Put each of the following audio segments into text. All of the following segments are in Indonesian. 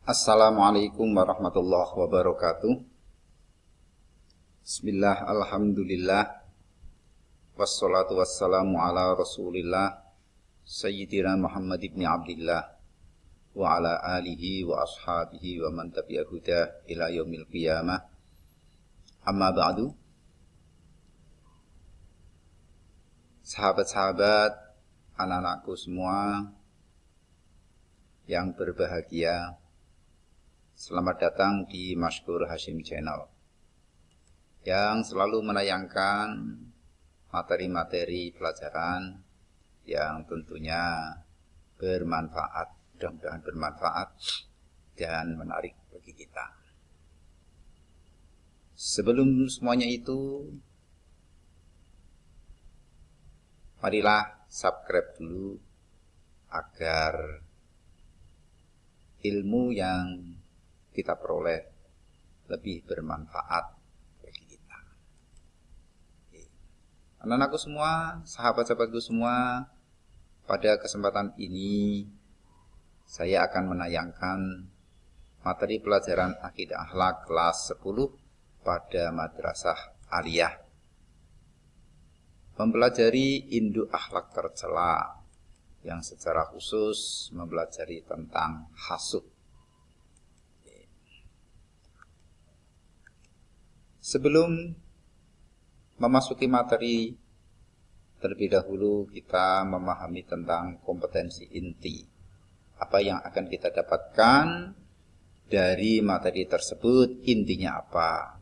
Assalamualaikum warahmatullahi wabarakatuh. Bismillah, alhamdulillah. Wassalatu wassalamu ala rasulillah Sayyidina Muhammad ibn Abdillah wa ala alihi wa ashabihi wa man tabi'ahu ila yaumil qiyamah. Amma ba'du. Sahabat-sahabat, anak-anakku semua yang berbahagia, selamat datang di Mashkur Hashim Channel yang selalu menayangkan materi-materi pelajaran yang tentunya bermanfaat, mudah-mudahan bermanfaat dan menarik bagi kita. Sebelum semuanya itu, marilah subscribe dulu agar ilmu yang kita peroleh lebih bermanfaat bagi kita. Anak-anakku semua, sahabat-sahabatku semua, pada kesempatan ini saya akan menayangkan materi pelajaran Akidah Akhlak kelas 10 pada Madrasah Aliyah. Mempelajari induk akhlak tercela yang secara khusus mempelajari tentang hasud. Sebelum memasuki materi, terlebih dahulu kita memahami tentang kompetensi inti. Apa yang akan kita dapatkan dari materi tersebut, intinya apa?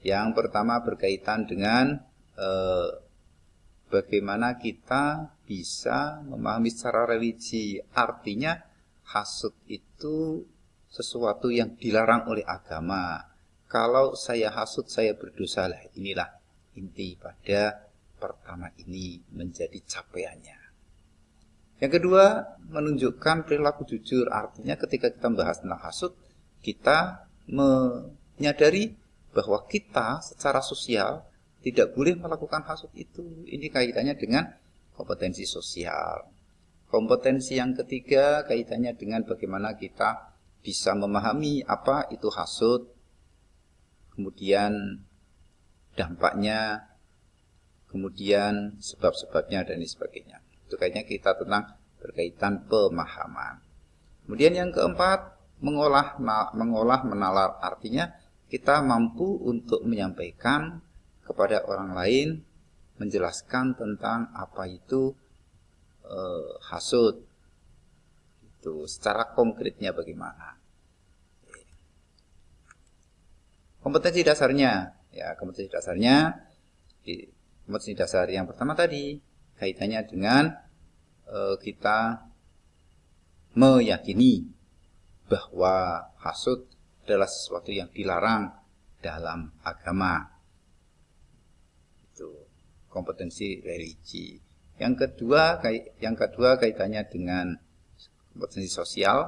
Yang pertama berkaitan dengan bagaimana kita bisa memahami secara religi. Artinya hasud itu sesuatu yang dilarang oleh agama. Kalau saya hasud, saya berdosa. Lah, inilah inti pada pertama ini menjadi capaiannya. Yang kedua, menunjukkan perilaku jujur. Artinya ketika kita membahas tentang hasud, kita menyadari bahwa kita secara sosial tidak boleh melakukan hasud itu. Ini kaitannya dengan kompetensi sosial. Kompetensi yang ketiga kaitannya dengan bagaimana kita bisa memahami apa itu hasud, kemudian dampaknya, kemudian sebab-sebabnya dan sebagainya. Itu kayaknya kita tentang berkaitan pemahaman. Kemudian yang keempat, mengolah, menalar. Artinya kita mampu untuk menyampaikan kepada orang lain, menjelaskan tentang apa itu hasud. Itu secara konkretnya bagaimana. Kompetensi dasarnya, ya kompetensi dasar yang pertama tadi kaitannya dengan kita meyakini bahwa hasud adalah sesuatu yang dilarang dalam agama. Itu kompetensi religi. Yang kedua kaitannya dengan kompetensi sosial.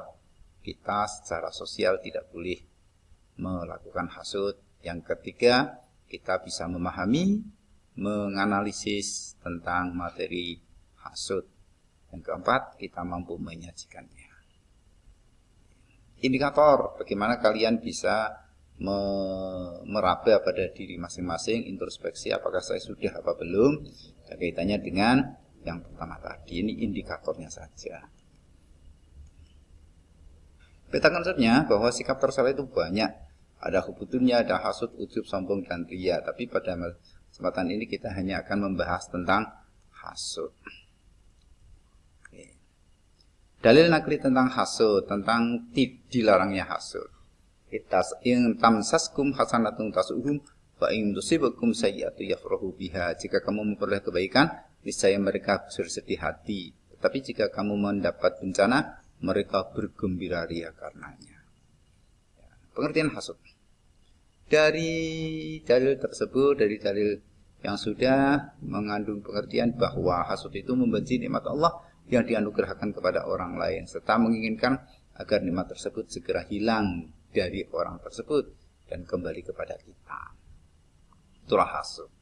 Kita secara sosial tidak boleh melakukan hasud. Yang ketiga, kita bisa memahami, menganalisis tentang materi hasud. Yang keempat, kita mampu menyajikannya. Indikator bagaimana kalian bisa meraba pada diri masing-masing, introspeksi apakah saya sudah apa belum. Kaitannya dengan yang pertama tadi, ini indikatornya saja. Peta konsepnya bahwa sikap tercela itu banyak. Ada hubutunnya, ada hasud, ujub, sombong, dan riya. Tapi pada kesempatan ini kita hanya akan membahas tentang hasud. Oke. Dalil nakli tentang hasud, tentang dilarangnya hasud. In tamsaskum hasanatun tasuhum wa in tusibakum sayyi'atun yafrahu biha. Jika kamu memperoleh kebaikan, niscaya mereka bersedih hati. Tetapi jika kamu mendapat bencana, mereka bergembira ria karenanya. Pengertian hasud. Dari dalil tersebut, dari dalil yang sudah mengandung pengertian bahwa hasud itu membenci nikmat Allah yang dianugerahkan kepada orang lain, serta menginginkan agar nikmat tersebut segera hilang dari orang tersebut dan kembali kepada kita. Itulah hasud.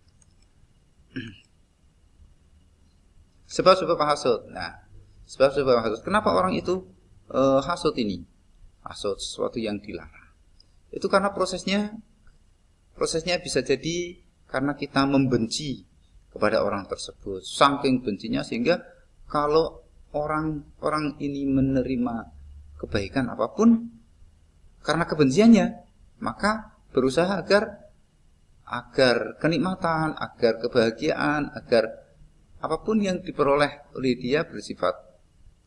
Sebab-sebab hasud. Nah, sebab-sebab hasud. Kenapa orang itu hasud ini? Hasud, sesuatu yang dilarang. Itu karena prosesnya bisa jadi karena kita membenci kepada orang tersebut. Saking bencinya sehingga kalau orang ini menerima kebaikan apapun karena kebenciannya, maka berusaha agar kenikmatan, agar kebahagiaan, agar apapun yang diperoleh oleh dia bersifat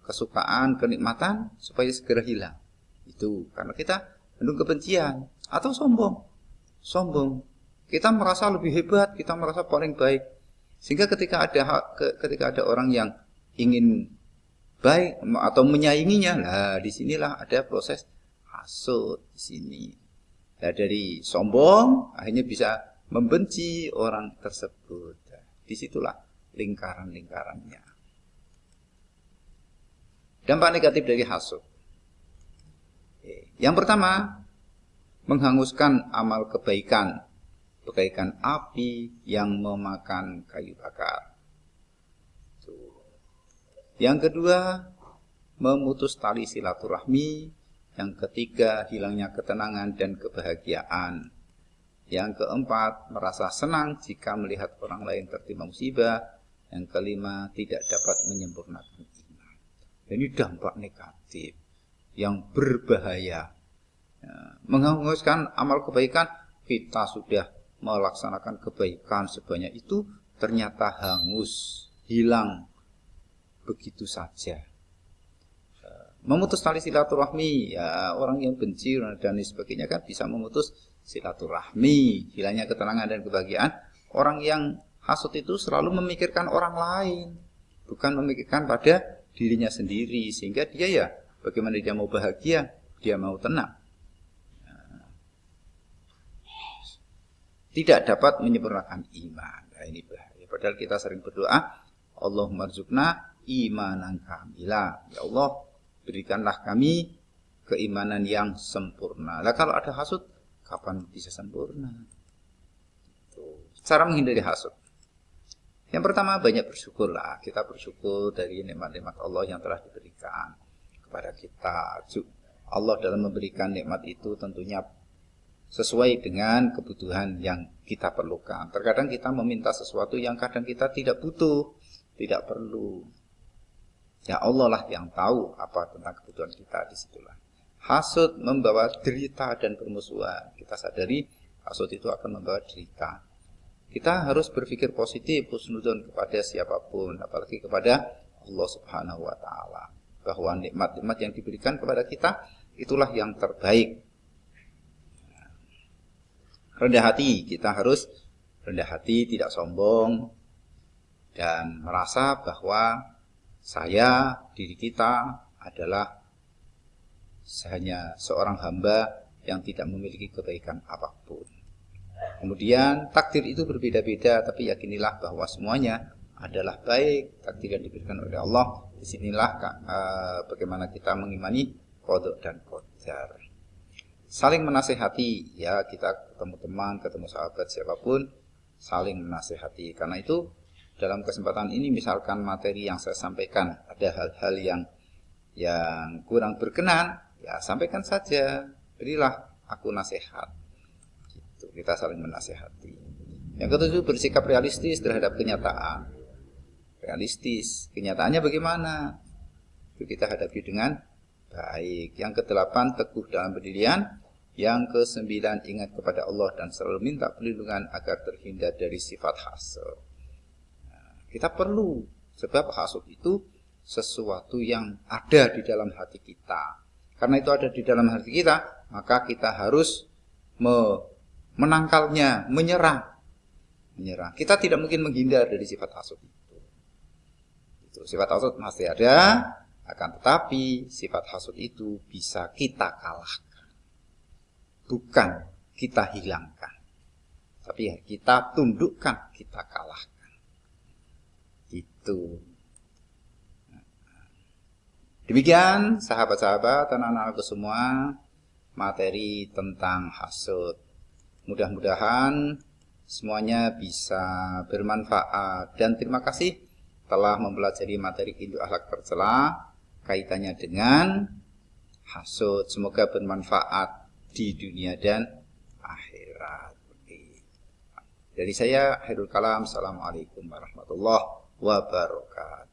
kesukaan, kenikmatan supaya segera hilang. Itu karena kita mendung kebencian atau sombong. Kita merasa lebih hebat, kita merasa paling baik. Sehingga ketika ada orang yang ingin baik atau menyainginya, nah disinilah ada proses hasud di sini. Nah, dari sombong akhirnya bisa membenci orang tersebut. Nah, disitulah lingkaran-lingkarannya. Dampak negatif dari hasud. Yang pertama, menghanguskan amal kebaikan, bagaikan api yang memakan kayu bakar. Yang kedua, memutus tali silaturahmi. Yang ketiga, hilangnya ketenangan dan kebahagiaan. Yang keempat, merasa senang jika melihat orang lain tertimpa musibah. Yang kelima, tidak dapat menyempurnakan iman. Ini dampak negatif yang berbahaya. Menghanguskan amal kebaikan, kita sudah melaksanakan kebaikan sebanyak itu, ternyata hangus, hilang begitu saja. Memutus tali silaturahmi, ya orang yang benci dan sebagainya kan bisa memutus silaturahmi, hilangnya ketenangan dan kebahagiaan. Orang yang hasud itu selalu memikirkan orang lain, bukan memikirkan pada dirinya sendiri, sehingga dia ya bagaimana dia mau bahagia, dia mau tenang. Tidak dapat menyempurnakan iman. Nah, ini bahaya. Padahal kita sering berdoa, Allahumma rzuqna imanan kamila. Ya Allah, berikanlah kami keimanan yang sempurna. Nah, kalau ada hasud, kapan bisa sempurna? Cara menghindari hasud. Yang pertama, banyak bersyukurlah. Kita bersyukur dari nikmat-nikmat Allah yang telah diberikan kepada kita. Allah dalam memberikan nikmat itu tentunya sesuai dengan kebutuhan yang kita perlukan. Terkadang kita meminta sesuatu yang kadang kita tidak butuh, tidak perlu. Ya Allah lah yang tahu apa tentang kebutuhan kita, disitulah. Hasud membawa derita dan permusuhan. Kita sadari hasud itu akan membawa derita. Kita harus berpikir positif, husnudzon kepada siapapun, apalagi kepada Allah Subhanahu wa taala. Bahwa nikmat-nikmat yang diberikan kepada kita itulah yang terbaik. Rendah hati, kita harus rendah hati, tidak sombong, dan merasa bahwa diri kita adalah hanya seorang hamba yang tidak memiliki kebaikan apapun. Kemudian takdir itu berbeda-beda, tapi yakinilah bahwa semuanya adalah baik, takdir yang diberikan oleh Allah. Disinilah bagaimana kita mengimani qada dan qadar. Saling menasehati, ya kita ketemu teman, ketemu sahabat siapapun, saling menasehati. Karena itu dalam kesempatan ini misalkan materi yang saya sampaikan ada hal-hal yang kurang berkenan, ya sampaikan saja, berilah aku nasihat. Gitu, kita saling menasehati. Yang ketujuh, bersikap realistis terhadap kenyataan. Realistis, kenyataannya bagaimana? Itu kita hadapi dengan baik. Yang kedelapan, teguh dalam pendirian. Yang kesembilan, ingat kepada Allah dan selalu minta perlindungan agar terhindar dari sifat hasud. Nah, kita perlu, sebab hasud itu sesuatu yang ada di dalam hati kita. Karena itu ada di dalam hati kita, maka kita harus menangkalnya, menyerang. Kita tidak mungkin menghindar dari sifat hasud itu. Sifat hasud masih ada, akan tetapi sifat hasud itu bisa kita kalahkan. Bukan kita hilangkan, tapi kita tundukkan, kita kalahkan. Itu. Demikian sahabat-sahabat, anak-anakku semua, materi tentang hasud. Mudah-mudahan semuanya bisa bermanfaat. Dan terima kasih telah mempelajari materi induk akhlak tercela kaitannya dengan hasud. Semoga bermanfaat di dunia dan akhirat. Dari saya Khairul Kalam. Assalamualaikum warahmatullahi wabarakatuh.